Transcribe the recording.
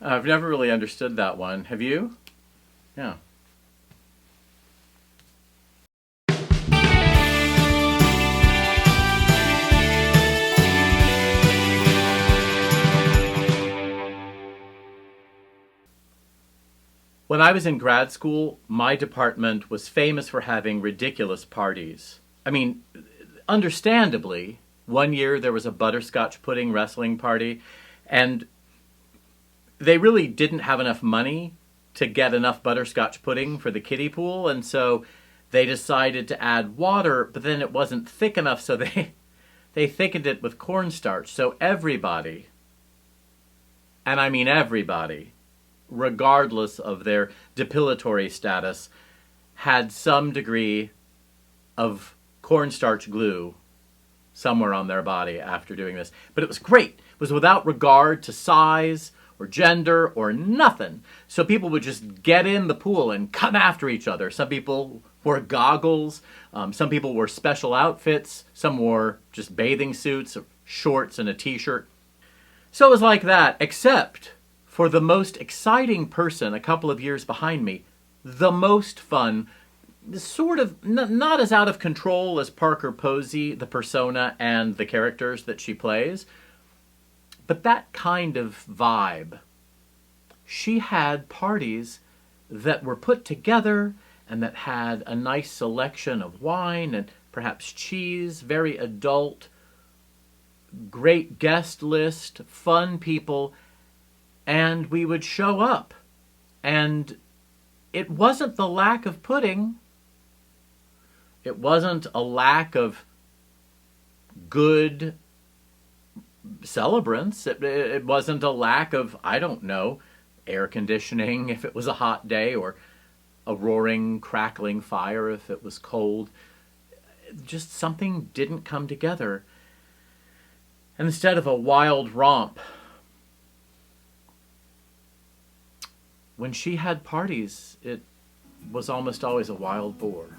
I've never really understood that one. Have you? Yeah. When I was in grad school, my department was famous for having ridiculous parties. I mean, understandably, one year there was a butterscotch pudding wrestling party, and they really didn't have enough money to get enough butterscotch pudding for the kiddie pool, and so they decided to add water, but then it wasn't thick enough, so they thickened it with cornstarch. So everybody, and I mean everybody, regardless of their depilatory status, had some degree of cornstarch glue somewhere on their body after doing this. But it was great. It was without regard to size or gender or nothing. So people would just get in the pool and come after each other. Some people wore goggles. Some people wore special outfits. Some wore just bathing suits, shorts, and a t-shirt. So it was like that, except for the most exciting person a couple of years behind me, the most fun, sort of not as out of control as Parker Posey, the persona and the characters that she plays, but that kind of vibe. She had parties that were put together and that had a nice selection of wine and perhaps cheese, very adult, great guest list, fun people, and we would show up. And it wasn't the lack of pudding. It wasn't a lack of good celebrants. It wasn't a lack of, I don't know, air conditioning if it was a hot day, or a roaring, crackling fire if it was cold. Just something didn't come together. And instead of a wild romp, when she had parties, it was almost always a wild boar.